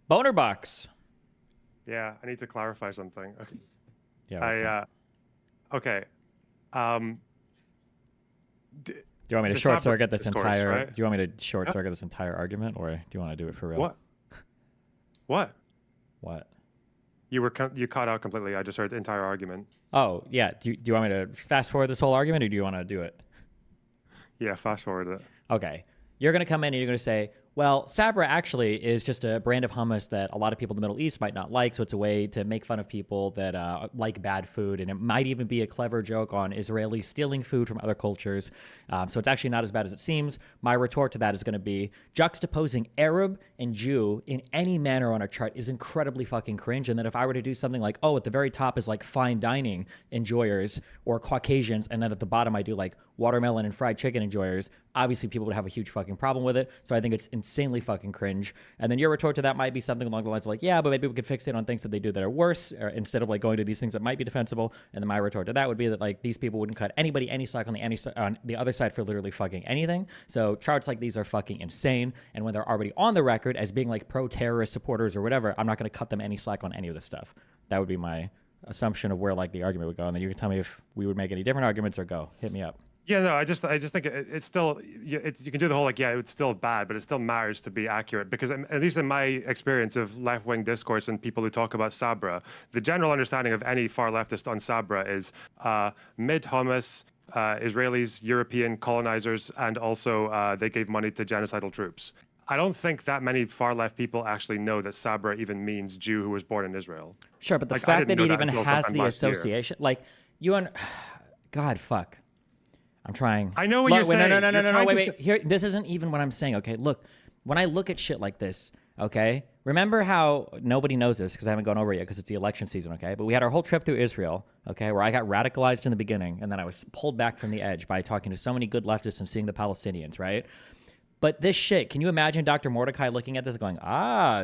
LonerBox. Yeah, I need to clarify something. Okay. Yeah. What's up? Okay. Um, d Do you want me to the short Sabra circuit this discourse, entire? right? Do you want me to short Huh? circuit this entire argument, or do you want to do it for real? What? What? What? You cut out completely. I just heard the entire argument. Oh yeah. Do you want me to fast forward this whole argument, or do you want to do it? Yeah, fast forward it. Okay. You're going to come in and you're going to say, well, Sabra actually is just a brand of hummus that a lot of people in the Middle East might not like. So it's a way to make fun of people that like bad food. And it might even be a clever joke on Israelis stealing food from other cultures. So it's actually not as bad as it seems. My retort to that is going to be juxtaposing Arab and Jew in any manner on a chart is incredibly fucking cringe. And then if I were to do something like, oh, at the very top is like fine dining enjoyers or Caucasians. And then at the bottom, I do like watermelon and fried chicken enjoyers. Obviously, people would have a huge fucking problem with it. So I think it's insanely fucking cringe. And then your retort to that might be something along the lines of like, yeah, but maybe we could fix it on things that they do that are worse, or instead of like going to these things that might be defensible. And then my retort to that would be that like these people wouldn't cut anybody any slack on the other side for literally fucking anything. So charts like these are fucking insane. And when they're already on the record as being like pro-terrorist supporters or whatever, I'm not going to cut them any slack on any of this stuff. That would be my assumption of where like the argument would go. And then you can tell me if we would make any different arguments or go. Hit me up. Yeah, no, I just think it's still you can do the whole like, yeah, it's still bad, but it still matters to be accurate because at least in my experience of left-wing discourse and people who talk about Sabra, the general understanding of any far leftist on Sabra is mid-hummus, Israelis, European colonizers, and also they gave money to genocidal troops. I don't think that many far left people actually know that Sabra even means Jew who was born in Israel. Sure, but the Like, fact that know it that even until has sometime the last year. association, like God, fuck. I'm trying. I know what Look, you're saying. No. Wait. Here, this isn't even what I'm saying. Okay, look. When I look at shit like this, okay, remember how nobody knows this because I haven't gone over it yet because it's the election season, okay? But we had our whole trip through Israel, okay, where I got radicalized in the beginning and then I was pulled back from the edge by talking to so many good leftists and seeing the Palestinians, right? But this shit, can you imagine Dr. Mordecai looking at this going,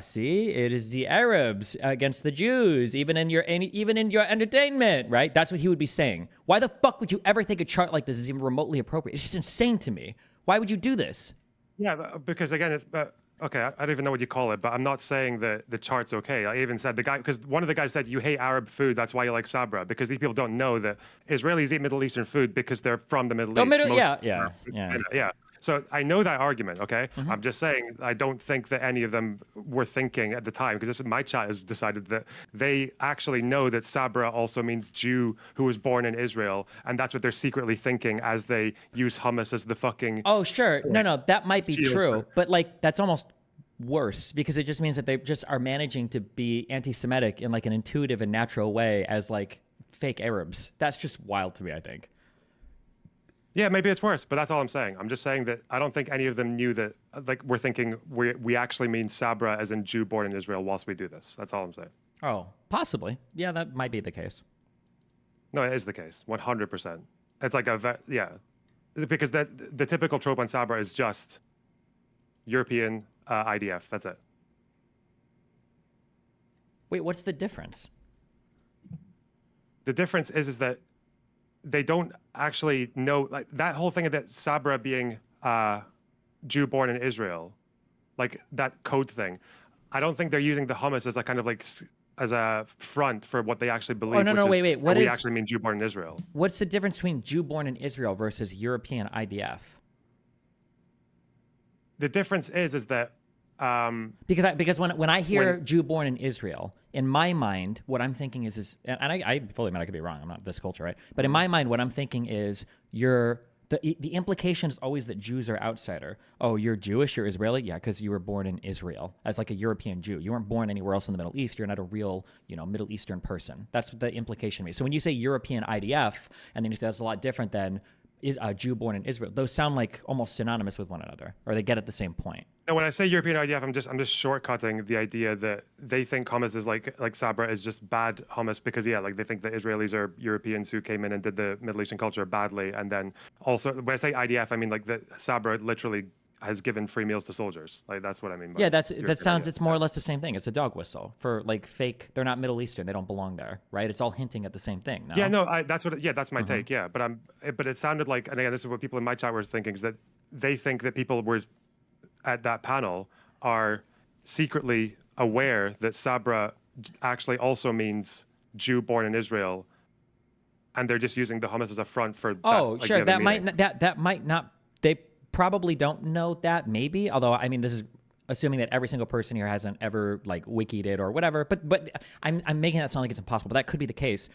see, it is the Arabs against the Jews, even in your entertainment, right? That's what he would be saying. Why the fuck would you ever think a chart like this is even remotely appropriate? It's just insane to me. Why would you do this? Yeah, because again, okay, I don't even know what you call it, but I'm not saying that the chart's okay. I even said because one of the guys said, you hate Arab food, that's why you like Sabra, because these people don't know that Israelis eat Middle Eastern food because they're from the Middle East. Yeah. So I know that argument, okay? I'm just saying I don't think that any of them were thinking at the time, because my chat has decided that they actually know that Sabra also means Jew who was born in Israel, and that's what they're secretly thinking as they use hummus as the fucking... Oh, sure. No, that might be true, but like that's almost worse because it just means that they just are managing to be anti-Semitic in like an intuitive and natural way as like fake Arabs. That's just wild to me, I think. Yeah, maybe it's worse, but that's all I'm saying. I'm just saying that I don't think any of them knew that, like, we're thinking we actually mean Sabra as in Jew born in Israel whilst we do this. That's all I'm saying. Oh, possibly. Yeah, that might be the case. No, it is the case, 100%. It's like because the typical trope on Sabra is just European IDF. That's it. Wait, what's the difference? The difference is that they don't actually know, like that whole thing of that Sabra being Jew born in Israel, like that code thing. I don't think they're using the hummus as a kind of like as a front for what they actually believe. Oh, no, wait. What we is actually mean Jew born in Israel? What's the difference between Jew born in Israel versus European IDF? The difference is that because when I hear Jew born in Israel, in my mind, what I'm thinking is and I fully admit I could be wrong. I'm not this culture, right? But in my mind, what I'm thinking is the implication is always that Jews are outsider. Oh, you're Jewish, you're Israeli? Yeah, because you were born in Israel as like a European Jew. You weren't born anywhere else in the Middle East. You're not a real, Middle Eastern person. That's what the implication is. So when you say European IDF, and then you say that's a lot different than is a Jew born in Israel, those sound like almost synonymous with one another, or they get at the same point. No, when I say European IDF, I'm just shortcutting the idea that they think hummus is like Sabra is just bad hummus because like they think the Israelis are Europeans who came in and did the Middle Eastern culture badly, and then also when I say IDF, I mean like the Sabra literally has given free meals to soldiers. Like that's what I mean. That sounds. IDF. It's more or less the same thing. It's a dog whistle for like fake. They're not Middle Eastern. They don't belong there, right? It's all hinting at the same thing. No? Yeah, no, that's what. Yeah, that's my take. Yeah, but it sounded like, and again, this is what people in my chat were thinking, is that they think that people were at that panel are secretly aware that Sabra actually also means Jew born in Israel, and they're just using the hummus as a front for Oh, that, like, sure. the other That meaning. that might not. They probably don't know that. Maybe. Although, I mean, this is assuming that every single person here hasn't ever like wikied it or whatever. But I'm making that sound like it's impossible. But that could be the case.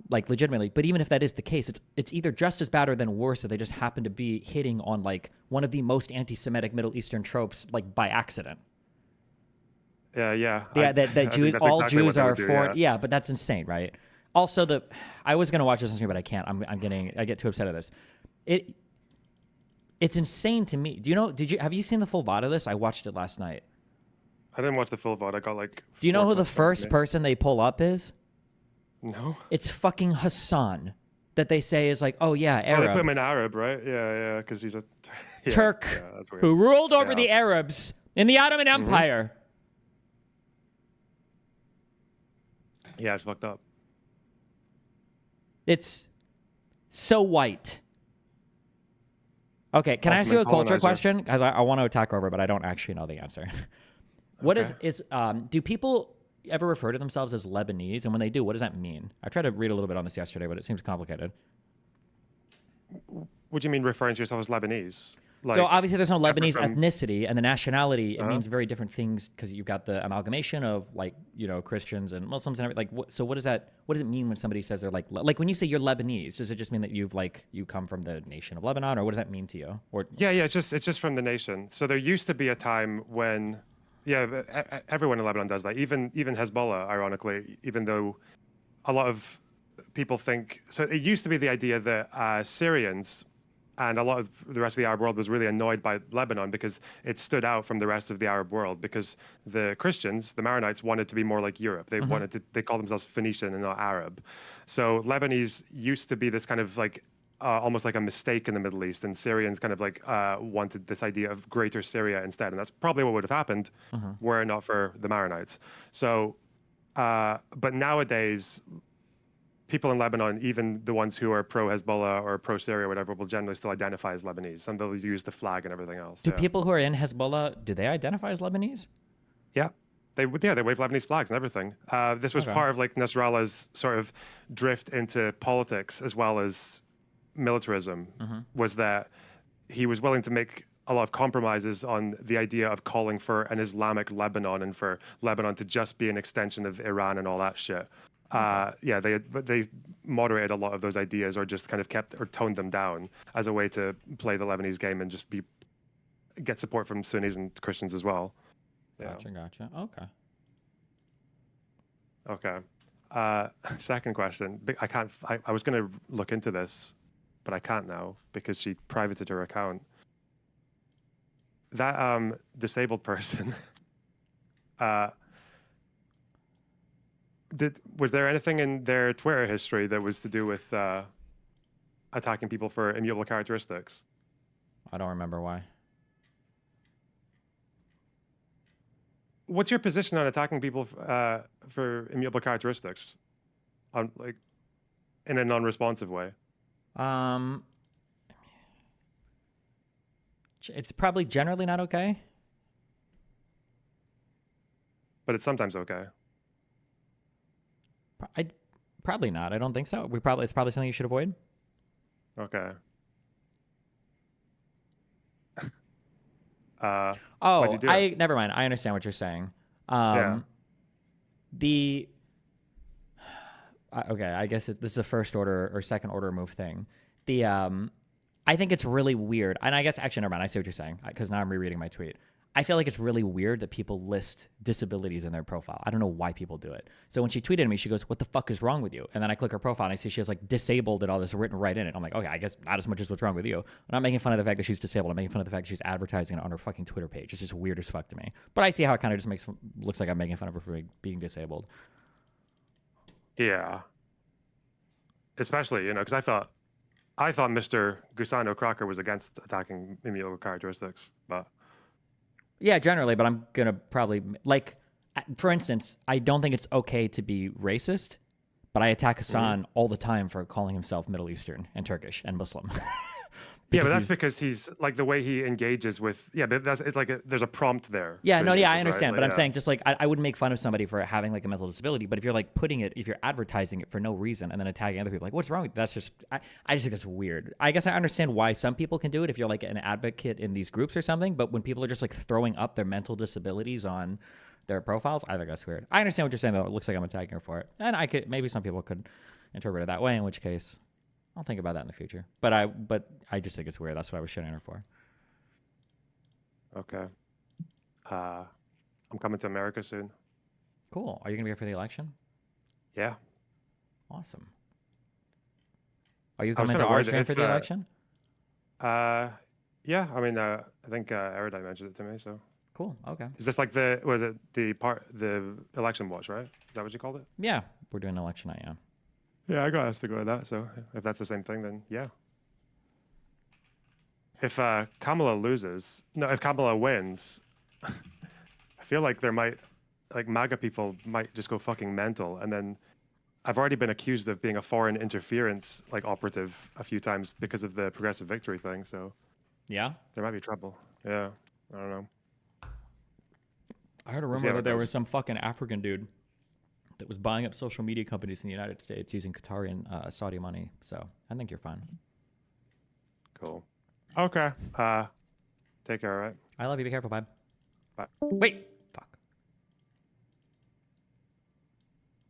Like legitimately. But even if that is the case, it's either just as bad or then worse that they just happen to be hitting on like one of the most anti-Semitic Middle Eastern tropes, like by accident. Yeah, Yeah, I that think Jews, that's all exactly what Jews they are would do, foreign. yeah. Yeah, but that's insane, right? Also, I was gonna watch this on screen, but I can't. I get too upset at this. It's insane to me. Do you know? Have you seen the full VOD of this? I watched it last night. I didn't watch the full VOD. I got like. Do you know 4 who the clips on first it. person they pull up is? No. It's fucking Hassan. That they say is like, oh yeah, Oh, they put him Arab, in Arab, right? Yeah, because he's a yeah, Turk, Yeah, that's weird. who ruled over Yeah. the Arabs in the Ottoman Empire. Yeah, it's fucked up. It's so white. Okay, can I ask you a Ultimate culture colonizer. question? Because I want to attack over, but I don't actually know the answer. What Okay. do people ever refer to themselves as Lebanese? And when they do, what does that mean? I tried to read a little bit on this yesterday, but it seems complicated. What do you mean referring to yourself as Lebanese? Like, So obviously there's no separate Lebanese from- ethnicity, and the nationality, it Uh-huh. means very different things because you've got the amalgamation of like, Christians and Muslims and everything. Like, so what does it mean when somebody says they're like when you say you're Lebanese, does it just mean that you come from the nation of Lebanon, or what does that mean to you? Or Yeah, it's just from the nation. So there used to be a time when, everyone in Lebanon does that. Even Hezbollah, ironically, even though a lot of people think. So it used to be the idea that Syrians and a lot of the rest of the Arab world was really annoyed by Lebanon because it stood out from the rest of the Arab world because the Christians, the Maronites, wanted to be more like Europe. They they called themselves Phoenician and not Arab. So Lebanese used to be this kind of like almost like a mistake in the Middle East, and Syrians kind of like wanted this idea of Greater Syria instead, and that's probably what would have happened were it not for the Maronites. So, but nowadays, people in Lebanon, even the ones who are pro-Hezbollah or pro-Syria or whatever, will generally still identify as Lebanese, and they'll use the flag and everything else. do people who are in Hezbollah, do they identify as Lebanese? Yeah. They wave Lebanese flags and everything. This was Okay. part of like Nasrallah's sort of drift into politics as well as militarism, was that he was willing to make a lot of compromises on the idea of calling for an Islamic Lebanon and for Lebanon to just be an extension of Iran and all that shit. They moderated a lot of those ideas, or just kind of kept or toned them down as a way to play the Lebanese game and just get support from Sunnis and Christians as well. Yeah. Gotcha. Okay. Okay. Second question. I can't. I was going to look into this, but I can't now because she privated her account. That disabled person. Was there anything in their Twitter history that was to do with attacking people for immutable characteristics? I don't remember why. What's your position on attacking people for immutable characteristics, on like in a non-responsive way? It's probably generally not okay. But it's sometimes okay. Probably not. I don't think so. It's probably something you should avoid. Okay. Oh, why'd you do it? never mind. I understand what you're saying. Yeah. Okay, I guess this is a first order or second order move thing. I think it's really weird, and I guess actually never mind. I see what you're saying because now I'm rereading my tweet. I feel like it's really weird that people list disabilities in their profile. I don't know why people do it. So when she tweeted me, she goes, "What the fuck is wrong with you?" And then I click her profile and I see she has like disabled and all this written right in it. I'm like, okay, I guess not as much as what's wrong with you. I'm not making fun of the fact that she's disabled. I'm making fun of the fact that she's advertising it on her fucking Twitter page. It's just weird as fuck to me. But I see how it kind of just looks like I'm making fun of her for being disabled. Yeah. Especially, because I thought Mr. Gusano Crocker was against attacking immutable characteristics, but Yeah, generally, but I'm going to probably, for instance, I don't think it's okay to be racist, but I attack Hassan all the time for calling himself Middle Eastern and Turkish and Muslim. Yeah, but because that's he's because he's like the way he engages with. Yeah, but it's like there's a prompt there. yeah, for no, these yeah, I people, understand, right? but Like, I'm yeah. saying just like I wouldn't make fun of somebody for having like a mental disability, but if you're like if you're advertising it for no reason and then attacking other people, like what's wrong with that's just I just think that's weird. I guess I understand why some people can do it if you're like an advocate in these groups or something, but when people are just like throwing up their mental disabilities on their profiles, I think that's weird. I understand what you're saying though. It looks like I'm attacking her for it, and I could maybe some people could interpret it that way, in which case I'll think about that in the future. But I just think it's weird. That's what I was shitting her for. Okay. I'm coming to America soon. Cool. Are you gonna be here for the election? Yeah. Awesome. Are you I was coming kind to of our worried stream if. for the election? Yeah. I mean, I think Erudite mentioned it to me. So Cool. Okay. is this like the election watch, right? Is that what you called it? Yeah, we're doing election night. Yeah. Yeah, I got asked to go to that. So if that's the same thing, then yeah. If Kamala loses, no, if Kamala wins, I feel like MAGA people might just go fucking mental. And then I've already been accused of being a foreign interference operative a few times because of the progressive victory thing. So Yeah. there might be trouble. Yeah, I don't know. I heard a see rumor how that it there goes. was some fucking African dude that was buying up social media companies in the United States using Qatari and Saudi money. So I think you're fine. Cool. Okay. Take care. All right. I love you. Be careful, bye. Bye. Wait.